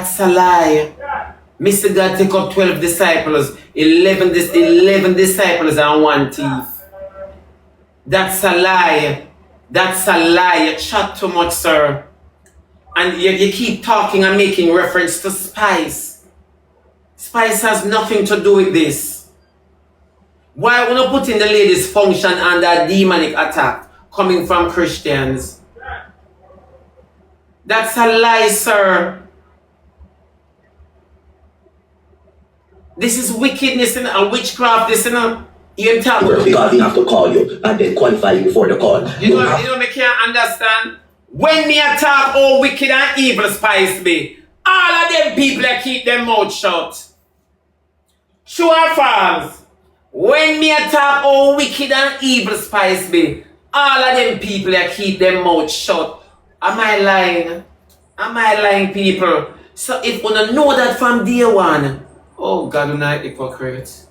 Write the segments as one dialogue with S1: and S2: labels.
S1: That's a lie. Mr. God take up 12 disciples, 11 disciples and one thief. That's a lie. That's a lie. You chat too much, sir. And you keep talking and making reference to spice. Spice has nothing to do with this. Why would you put in the ladies' function under demonic attack coming from Christians? That's a lie, sir. This is wickedness and witchcraft, this, you know. You talk
S2: because we have to call you and then qualify you for the call.
S1: You know, me can't understand. When me attack all wicked and evil spice be, all of them people that keep their mouth shut. True or false? When me attack all wicked and evil spice be, all of them people that keep their mouth shut. Am I lying? Am I lying, people? So if you don't know that from day one, oh God, you're not hypocrite.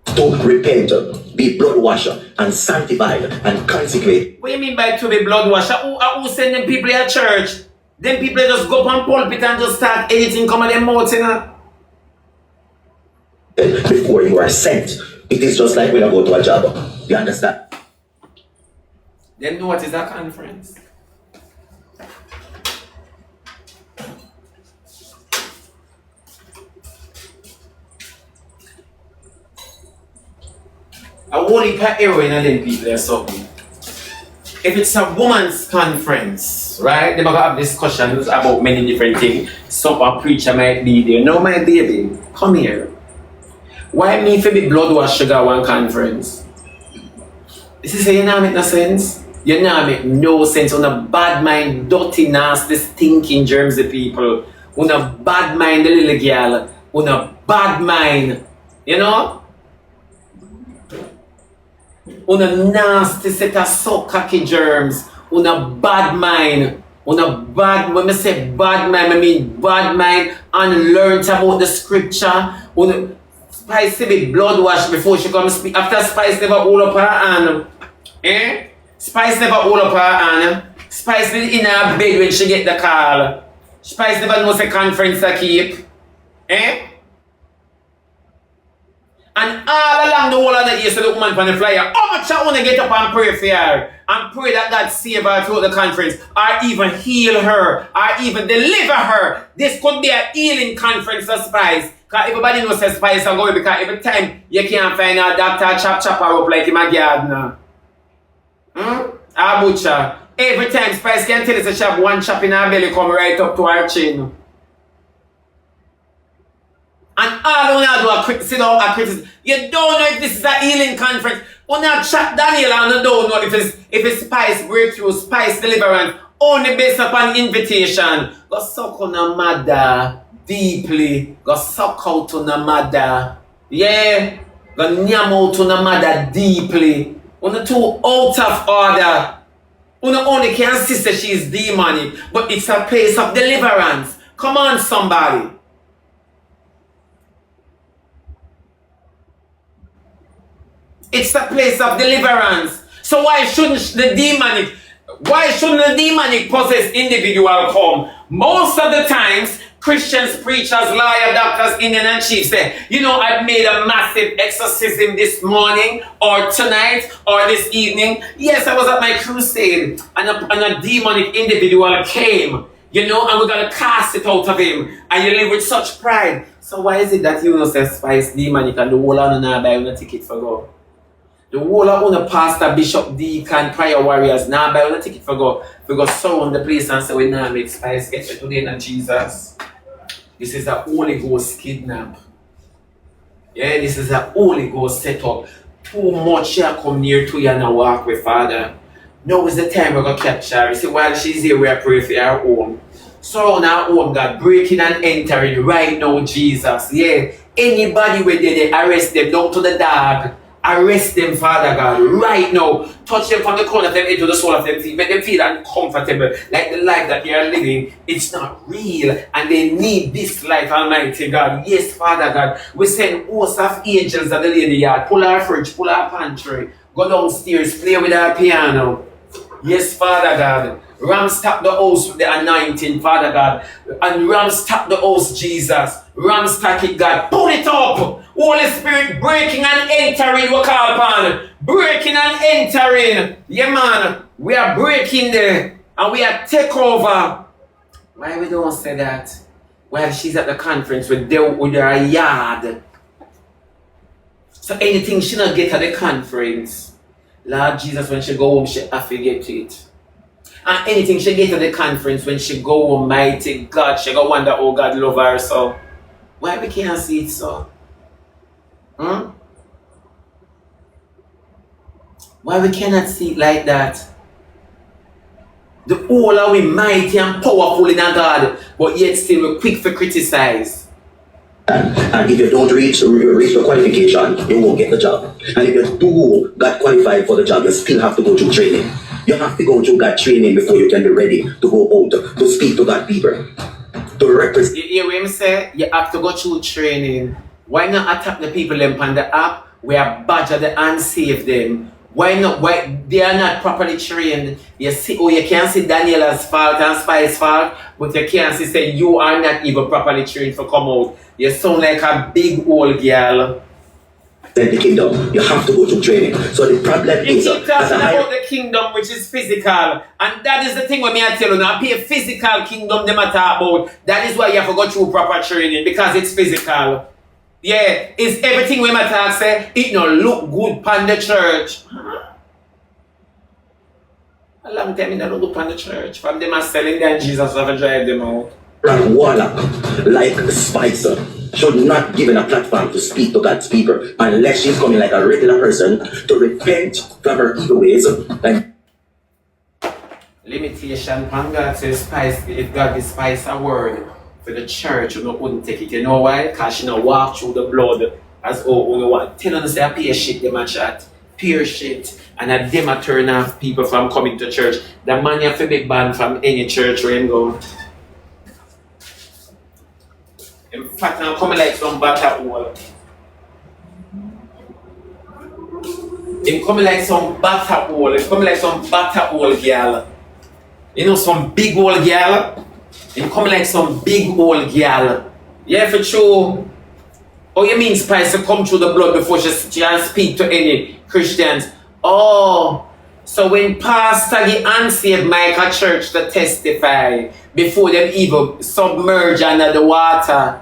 S2: To repent, be blood washer and sanctified and consecrate.
S1: What do you mean by to be blood washer? Who send them people at church? Them people just go up on pulpit and just start editing come on them mouth, you know?
S2: Before you are sent, it is just like when I go to a job. You understand?
S1: Then know what is a conference? A whole heap of heroin and then people are something. If it's a woman's conference, right? They're gonna have discussions about many different things. Some a preacher might be there. No, my baby, come here. Why me for be blood wash sugar one conference? This is you not make no sense. You not make no sense on a bad mind, dirty, nasty, stinking germsy people. On a bad mind, the little girl. On a bad mind, you know? On a nasty set of so cocky germs, on a bad mind, on a bad, when I say bad mind, I mean bad mind and learned about the scripture, on a Spice be blood wash before she comes speak. After Spice never hold up her hand, Spice never hold up her hand. Spice be in her bed when she get the call. Spice never knows a conference to keep, And all along the whole of the year, so the woman from the flyer, how much I want to get up and pray for her and pray that God save her throughout the conference, or even heal her, or even deliver her. This could be a healing conference of Spice. Because everybody knows that Spice are going because every time you can't find a doctor chop her up like him a gardener. A butcher. Every time Spice can tell us a chop, one chop in her belly come right up to her chin. And all you do is sit down and criticize. You don't know if this is a healing conference. You not chat Daniel and you don't know if it's Spice breakthrough, Spice deliverance, only based upon invitation. Go suck on a mother deeply. Go suck out on a mother. Yeah. Go nyam out on a mother deeply. On too out of order. You only can see that she is demonic, but it's a place of deliverance. Come on, somebody. It's a place of deliverance. So why shouldn't the demonic possessed individual come? Most of the times, Christians, preachers, lawyers, doctors, Indian and chiefs say, you know, I've made a massive exorcism this morning or tonight or this evening. Yes, I was at my crusade and a demonic individual came, you know, and we're going to cast it out of him. And you live with such pride. So why is it that you know say Spice demonic and the whole of now buy a ticket for go? The whole of the pastor, bishop, deacon, prayer warriors now buy a ticket for go. We go surround the place and say we now make Spice get you today in Jesus. This is a Holy Ghost kidnap. Yeah, this is a Holy Ghost setup. Too much here come near to you and walk with Father. Now is the time we're going to capture her. You see, while she's here, we're praying for her home. Surround her home, God, breaking and entering right now, Jesus. Yeah, anybody where they arrest them down to the dog. Arrest them, Father God, right now. Touch them from the corner of them head to the sole of their feet. Make them feel uncomfortable, like the life that they are living, it's not real, and they need this life, Almighty God. Yes, Father God, we send hosts of angels at the lady yard. Pull our fridge, pull our pantry, go downstairs, play with our piano. Yes, Father God. Ramstop the house with the anointing, Father God. And ramstop the house, Jesus. Ramstack it, God. Pull it up. Holy Spirit, breaking and entering, we call upon. Breaking and entering. Yeah, man. We are breaking there. And we are take over. Why we don't say that? While she's at the conference with her yard. So anything she not get at the conference, Lord Jesus, when she go home, she have to get it. And anything she get at the conference, when she go home, mighty God, she go wonder, oh God love her so. Why we can't see it so? Hmm? Why we cannot see it like that? The whole are we mighty and powerful in our God, but yet still we're quick for criticize.
S2: And if you don't reach the qualification, you won't get the job. And if you do get qualified for the job, you still have to go through training. You have to go through God training before you can be ready to go out to speak to God people. To represent.
S1: You hear what I'm saying? You have to go through training. Why not attack the people them on the app? We are badger the unsaved them. Why not? Why they are not properly trained? You see, oh, you can't see Daniela's fault and Spice's fault, but you can't see say you are not even properly trained for come out. You sound like a big old girl.
S2: Then the kingdom, you have to go through training. So the problem
S1: you
S2: is
S1: keep talking about the kingdom, which is physical, and that is the thing when me I tell you now. Be a physical kingdom them I talk about. That is why you have to go through proper training because it's physical. Yeah, it's everything when my talk say it no look good pan the church. A long time it don't look pan the church. From them are selling them Jesus have to drive them out.
S2: Like warlock, like Spicer, should not given a platform to speak to God's people unless she's coming like a regular person to repent from her evil ways. And
S1: limitation pan God says spice if God is spice a word. For the church, you wouldn't take it. You know why? Because she not walk through the blood as oh you want. Tell them to say a peer shit them a chat. Peer shit. And a them a turn off people from coming to church. The man you have to be banned from any church where him go. In fact, I'm coming like some batter hole. Him coming like some batter hole. Him coming like some batter hole girl. You know some big old girl? Him coming like some big old girl. Yeah, for sure. Oh, you mean Spice to come through the blood before she speak to any Christians? Oh, so when Pastor the unsaved make a church to testify before them even submerge under the water.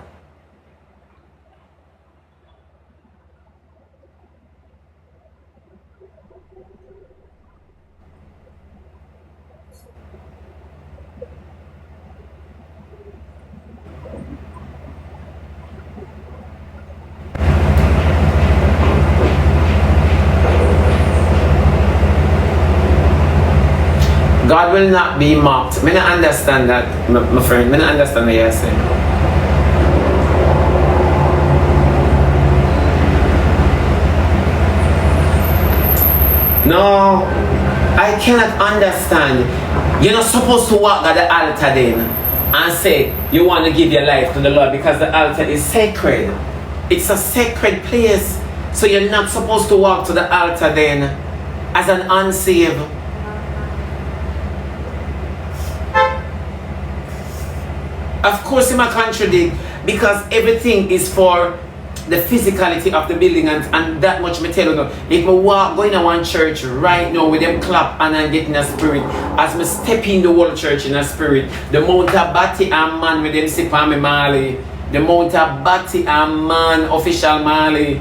S1: God will not be mocked. I don't understand that, my friend. I don't understand what you're saying. No, I cannot understand. You're not supposed to walk at the altar then and say you want to give your life to the Lord because the altar is sacred. It's a sacred place. So you're not supposed to walk to the altar then as an unsaved. Of course, he might contradict because everything is for the physicality of the building and that much me tell you now. If me walk going to one church right now with them clap and I get in a spirit, as me step in the whole church in a spirit, the amount of batty and man with them sip on me Mali, the amount of batty and man official Mali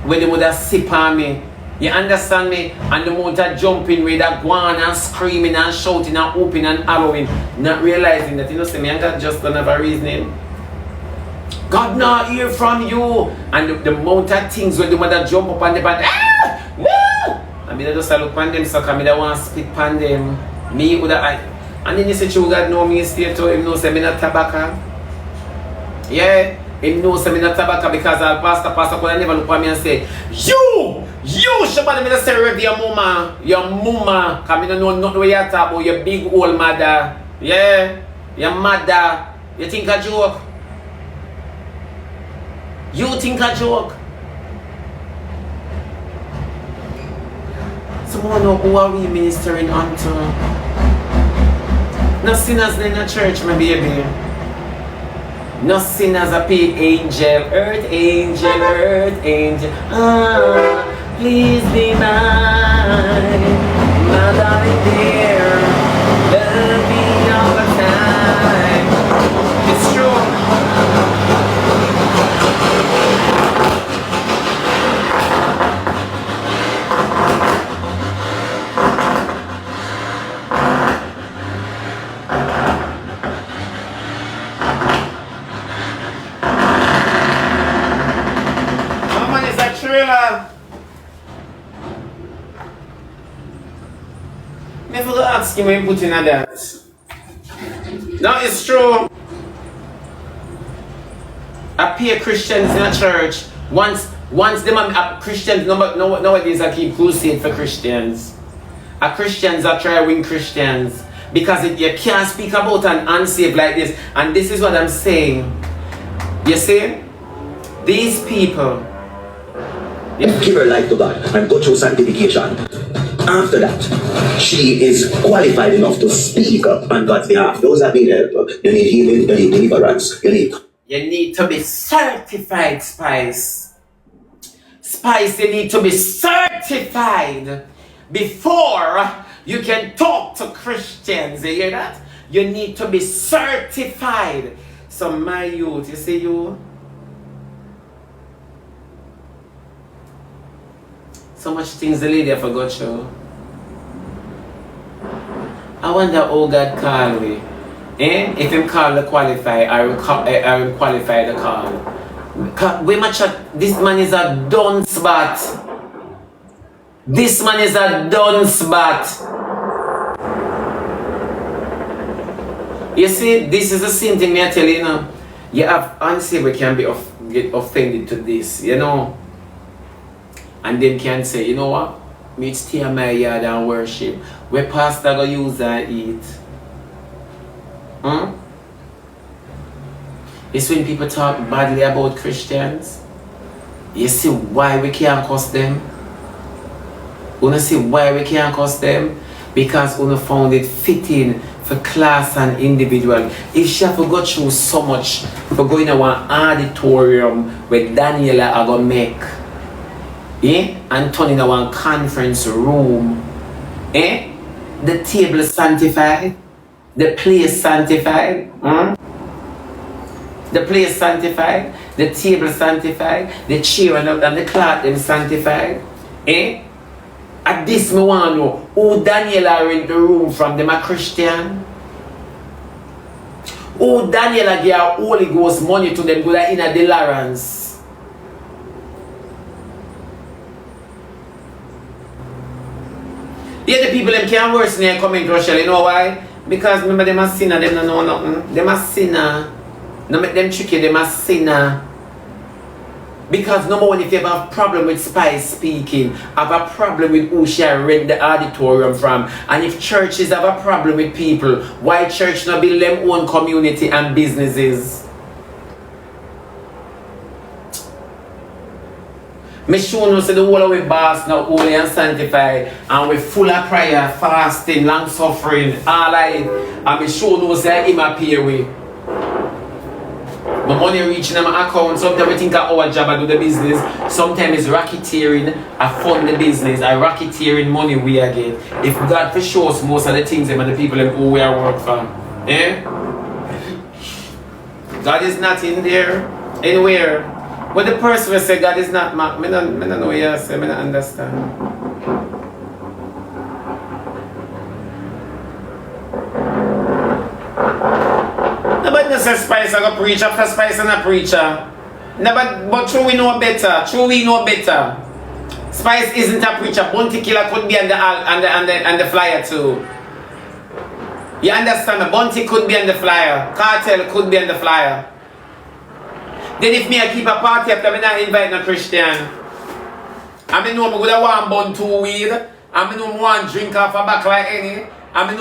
S1: when they would have sip on me. You understand me? And the amount of jumping with that going and screaming and shouting and whooping and hallowing, not realizing that, you know, see me and God just don't have a reasoning. God not hear from you. And the amount of things when the mother jump up on the band, ah! Woo! I mean, I just look on them, so I don't want to spit on them. Me with the eye. And then you say, God know me stay to him, know say me not tobacco. Yeah, him know say me not tobacco because I'll pastor could never look at me and say, You Shebada, me not say rev your mama, cause me don't know nothing what you talk about, your big old mother. Yeah, your mother. You think a joke? You think a joke? Someone know who are we ministering unto? No sinners in the church, my baby. No sinners a pay angel, earth angel, earth angel. Ah, please be mine, my darling dear. Love me all the time. It's true. Mama is a thriller. Me forgot to ask him when he put in that. No, it's true. I peer Christians in a church. Once them Christians nowadays I keep crusade for Christians. Christians are try to win Christians. Because you can't speak about an unsaved like this. And this is what I'm saying. You see? These people.
S2: Give her life to God and go through sanctification. After that, she is qualified enough to speak up on God's behalf. Those that need help, you need healing, you need deliverance, you
S1: need to be certified, Spice. Spice, you need to be certified before you can talk to Christians. You hear that? You need to be certified. So my youth, you see you? So much things the lady forgot you. I wonder how God call me. If him call the qualify, I will qualify the call. We match this man is a dunce bat. This man is a dunce bat. You see, this is the same thing I tell you now. You have unsaved can get offended to this, you know. And them can say, you know what? Me stay in my yard and worship. Where pastor go use and eat. It's when people talk badly about Christians. You see why we can't cuss them? You see why we can't cuss them? Because we found it fitting for class and individual. If she have to go through so much for going to one auditorium where Daniela are going to make, and turn in one conference room, the table is sanctified, the place sanctified, the place sanctified, the table sanctified, the chair and the cloth them sanctified. At this me want to know who Daniela are in the room from, them a Christian? Who Daniela give Holy Ghost money to them go in a deliverance? Yeah, the people them can't worse than they come into Russia. You know why? Because remember them a sinner, them don't know nothing. Them a sinner. No make them tricky, them a sinner. Because number one, if you have a problem with Spice speaking, have a problem with who she rent the auditorium from, and if churches have a problem with people, why church not build them own community and businesses? Me sure no say the whole of we boss now holy and sanctified, and we full of prayer, fasting, long suffering, all that. And me sure no say him appear with. My money reaching in my account. Sometimes we think of our job, I do the business. Sometimes it's racketeering, I fund the business. I racketeering money we are get. If God for sure most of the things them and the people them who we are work for. God is not in there anywhere. But the person will say God is not Mark, I don't know what you say, I don't understand. Nobody says Spice I go preach after Spice and a preacher. But true we know better. Spice isn't a preacher. Bounty Killer could be on the flyer too. You understand me? Bounty could be on the flyer. Cartel could be on the flyer. Then if me I keep a party after me not invite no Christian. I know I'm gonna want bun 2 weed. I know I want drink off a back like any. I know